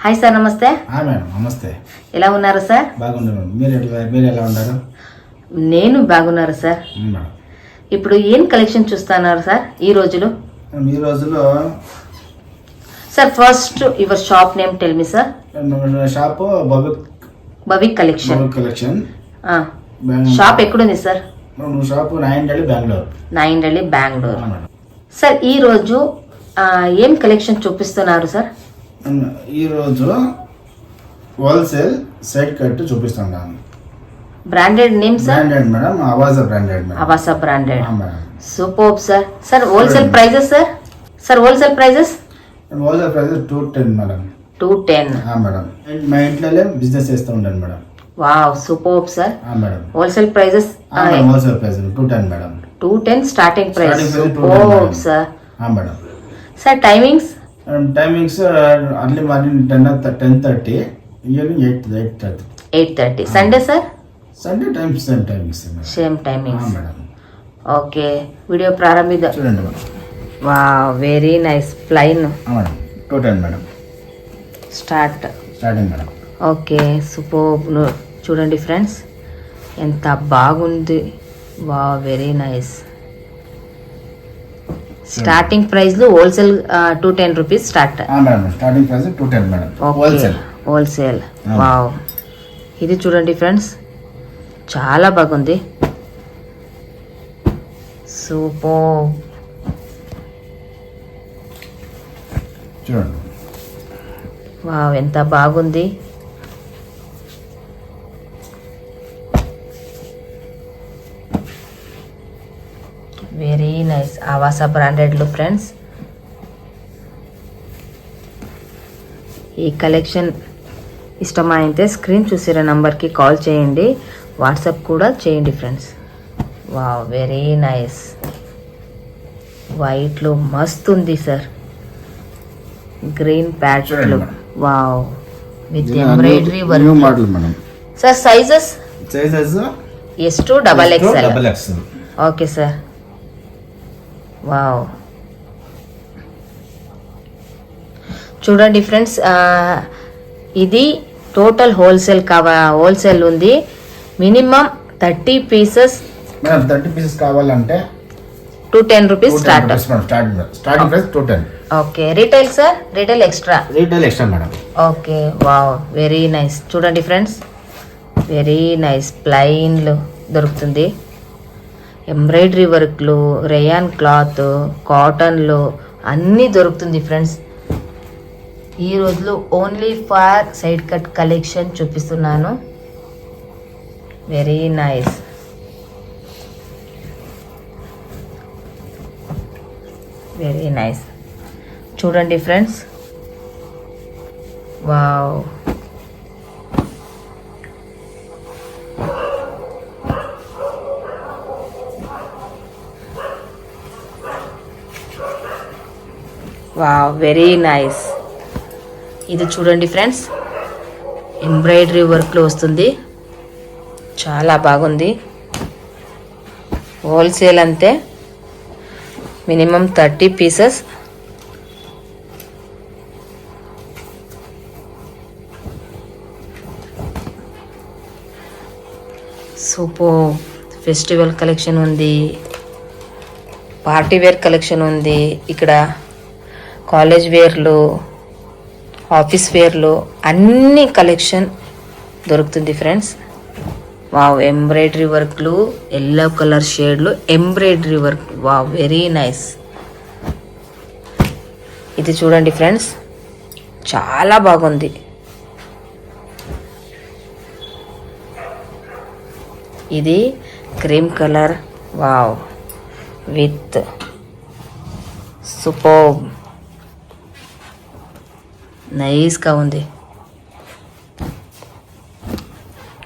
Hi sir, నమస్తే. Madam నమస్తే. ఎలా ఉన్నారు సార్? బాగున్నాను. మీరు ఎలా ఉన్నారు? నేను బాగున్నారు సార్. మేడం, ఇప్పుడు ఏం కలెక్షన్ చూస్తున్నారు సార్ ఈ రోజులో? ఈ రోజులో sir first your shop name tell me sir. Shop Bhavik collection. Collection. Shop ఎక్కడుంది sir? Shop Nayandahalli Bengaluru. Nayandahalli Bengaluru. Sir ఈ రోజు ఏం కలెక్షన్ చూపిస్తున్నారు సార్? ఈరోజు హోల్సేల్ సైడ్ కట్ చూపిస్తున్నాను. Branded name sir? Branded madam, Avasa branded madam. Avasa branded. Madam, super sir. Sir wholesale prices sir? Sir wholesale prices? Wholesale prices 210 madam. 210. Madam, మా ఇంట్లోనే business చేస్తూ ఉంటాను madam. Wow, super sir. Madam, wholesale prices? Wholesale price 210 madam. 210 starting price. Starting price super 210 sir. Madam. Sir timings? Timings early morning 10:30, evening 8:30. 8:30. Sunday sir? Sunday times same timings same timings. Madam. Okay, video ప్రారంభిద్దాం. చూడండి madam. Wow, very nice. Plain madam, 210 madam. Starting madam. Okay, super. చూడండి friends, ఎంత బాగుంది. Wow, very nice. Starting price wholesale 210 rupees start. Madam, starting price 210 madam. Wholesale. Wholesale. Wow, ఇది చూడండి friends, చాలా బాగుంది. Super. చూడండి. వావ్, ఎంత బాగుంది. Very nice. ఆవాసా బ్రాండెడ్లు ఫ్రెండ్స్. ఈ కలెక్షన్ ఇష్టమైతే స్క్రీన్ చూసిర నంబర్కి కాల్ చేయండి, వాట్సాప్ కూడా చేయండి ఫ్రెండ్స్. Wow, very nice. వైట్లో మస్తు ఉంది సార్. గ్రీన్ ప్యాచ్లు. Wow, with embroidery work. Model madam. Sir sizes? Sizes S2 XXL. XXL. Okay sir. Wow, చూడండి ఫ్రెండ్స్, ఇది టోటల్ హోల్సేల్ ఉంది. Minimum 30 pieces. మేడం, 30 పీసెస్ కావాలంటే 210 rupees start. Starting price 210. Okay, retail sir? Retail extra? Retail extra madam. Okay, wow, very nice. చూడండి friends, very nice. ప్లైన్లు దొరుకుతుంది. Embroidery వర్క్లు, rayon cloth, కాటన్లు అన్నీ దొరుకుతుంది ఫ్రెండ్స్. ఈ రోజులో only for side cut collection చూపిస్తున్నాను. Very nice. Very nice. చూడండి friends, wow. Wow, very nice. ఇది చూడండి ఫ్రెండ్స్, ఎంబ్రాయిడరీ వర్క్లో వస్తుంది. చాలా బాగుంది. హోల్సేల్ అంతే, minimum 30 pieces. Super. Festival collection ఉంది, పార్టీ వేర్ కలెక్షన్ ఉంది. ఇక్కడ కాలేజ్ వేర్లు, ఆఫీస్ వేర్లు అన్ని కలెక్షన్ దొరుకుతుంది ఫ్రెండ్స్. వావ్, ఎంబ్రాయిడరీ వర్క్లు, ఎల్లో కలర్ షేడ్లు, embroidery work. Wow, very nice. ఇది చూడండి ఫ్రెండ్స్, చాలా బాగుంది. ఇది cream colour. Wow, with super నైస్గా ఉంది.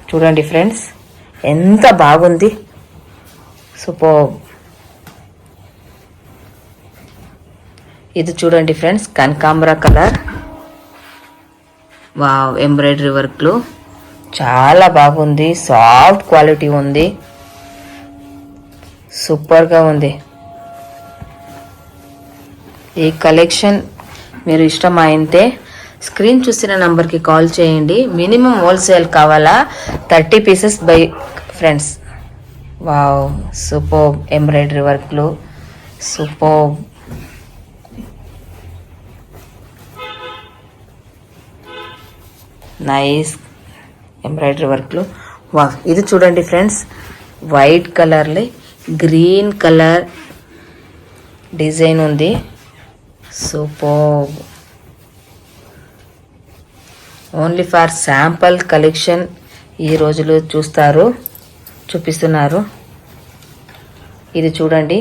చూడండి ఫ్రెండ్స్, ఎంత బాగుంది. సూపర్. ఇది చూడండి ఫ్రెండ్స్, కనకాంబరా కలర్. వావ్, ఎంబ్రాయిడరీ వర్క్లు చాలా బాగుంది. సాఫ్ట్ క్వాలిటీ ఉంది. సూపర్గా ఉంది. ఈ కలెక్షన్ మీరు ఇష్టమైతే స్క్రీన్ చూసిన నంబర్కి కాల్ చేయండి. మినిమం హోల్సేల్ కావాలా 30 pieces bye friends. Wow, super embroidery వర్క్లు, సూపర్. నైస్ ఎంబ్రాయిడరీ వర్క్లు. వా, ఇది చూడండి ఫ్రెండ్స్, వైట్ కలర్లో గ్రీన్ కలర్ డిజైన్ ఉంది. Super. Only for sample collection ఈ రోజులు చూపిస్తున్నారు. ఇది చూడండి,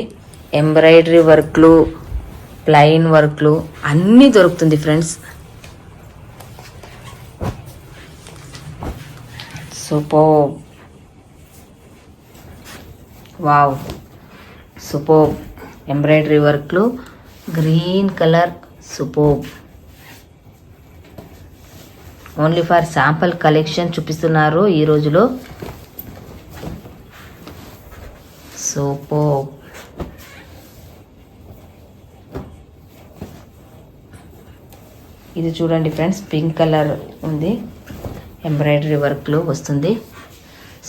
ఎంబ్రాయిడరీ వర్క్లు, ప్లెయిన్ వర్క్లు అన్నీ దొరుకుతుంది friends. Super. Wow, super embroidery వర్క్లు, green colour, super. Only for sample collection చూపిస్తున్నారు ఈ రోజులో. సూపర్. ఇది చూడండి ఫ్రెండ్స్, పింక్ కలర్ ఉంది, ఎంబ్రాయిడరీ వర్క్లు వస్తుంది.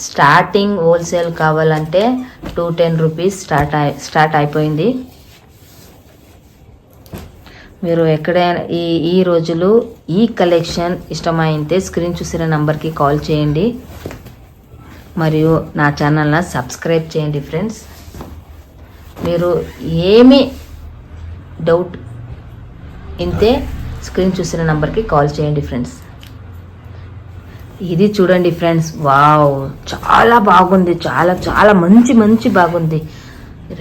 స్టార్టింగ్ హోల్సేల్ కావాలంటే 210 రూపీస్ స్టార్ట్ అయిపోయింది. మీరు ఎక్కడైనా ఈ రోజులు ఈ కలెక్షన్ ఇష్టమైతే స్క్రీన్ చూసిన నంబర్కి కాల్ చేయండి మరియు నా ఛానల్ని సబ్స్క్రైబ్ చేయండి ఫ్రెండ్స్. మీరు ఏమి డౌట్ ఇంతే స్క్రీన్ చూసిన నంబర్కి కాల్ చేయండి ఫ్రెండ్స్. ఇది చూడండి ఫ్రెండ్స్, వావ్, చాలా బాగుంది, చాలా చాలా మంచి బాగుంది.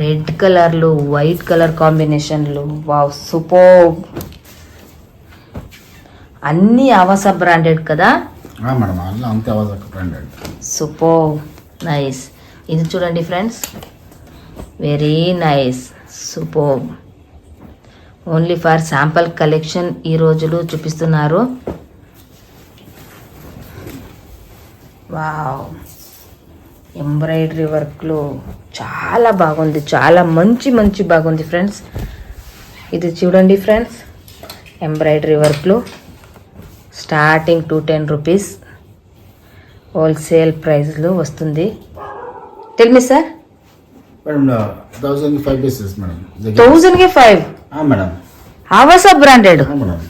రెడ్ కలర్లు, వైట్ కలర్ కాంబినేషన్లు, వావ్, సూపర్. అన్నీ ఆవాస బ్రాండెడ్ కదా మేడం, అంతే బ్రాండెడ్. Super, nice. ఇది చూడండి friends, very nice, super. Only for sample collection ఈ రోజులు చూపిస్తున్నారు. వావ్, ఎంబ్రాయిడరీ వర్క్లు చాలా బాగుంది, చాలా మంచి బాగుంది ఫ్రెండ్స్. ఇది చూడండి ఫ్రెండ్స్, ఎంబ్రాయిడరీ వర్క్లు స్టార్టింగ్ 210 రూపీస్ హోల్సేల్ ప్రైస్లో వస్తుంది. Tell me sir. Madam 1005 pieces madam. 1000కి 5 madam. Avasa branded. Madam.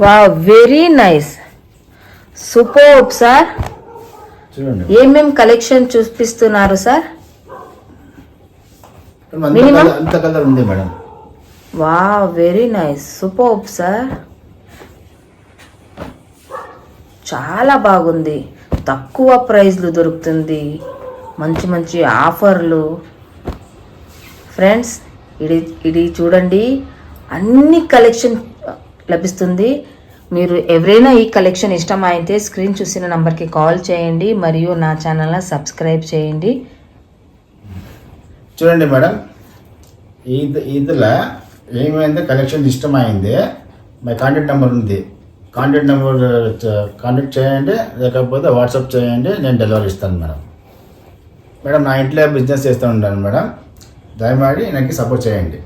Wow, very nice, super sir. చూడండి ఏమేం కలెక్షన్ చూపిస్తున్నారు సార్? మినిమం అంత కలర్ ఉంది madam. Wow, very nice, super sir. చాలా బాగుంది, తక్కువ ప్రైస్లు దొరుకుతుంది, మంచి ఆఫర్లు ఫ్రెండ్స్. ఇది చూడండి, అన్ని కలెక్షన్ లభిస్తుంది. మీరు ఎవరైనా ఈ కలెక్షన్ ఇష్టమైతే స్క్రీన్ చూసిన నంబర్కి కాల్ చేయండి మరియు నా ఛానల్ని సబ్స్క్రైబ్ చేయండి. చూడండి మేడం, ఇదిలో ఏమైంది కలెక్షన్ ఇష్టమైంది, మై కాంటాక్ట్ నెంబర్ ఉంది. కాంటాక్ట్ నెంబర్ కాంటాక్ట్ చేయండి, లేకపోతే వాట్సాప్ చేయండి, నేను డెలివరీ ఇస్తాను మేడం. మేడం, నా ఇంట్లో బిజినెస్ చేస్తూ ఉంటాను మేడం, దయమాడి నాకు సపోర్ట్ చేయండి.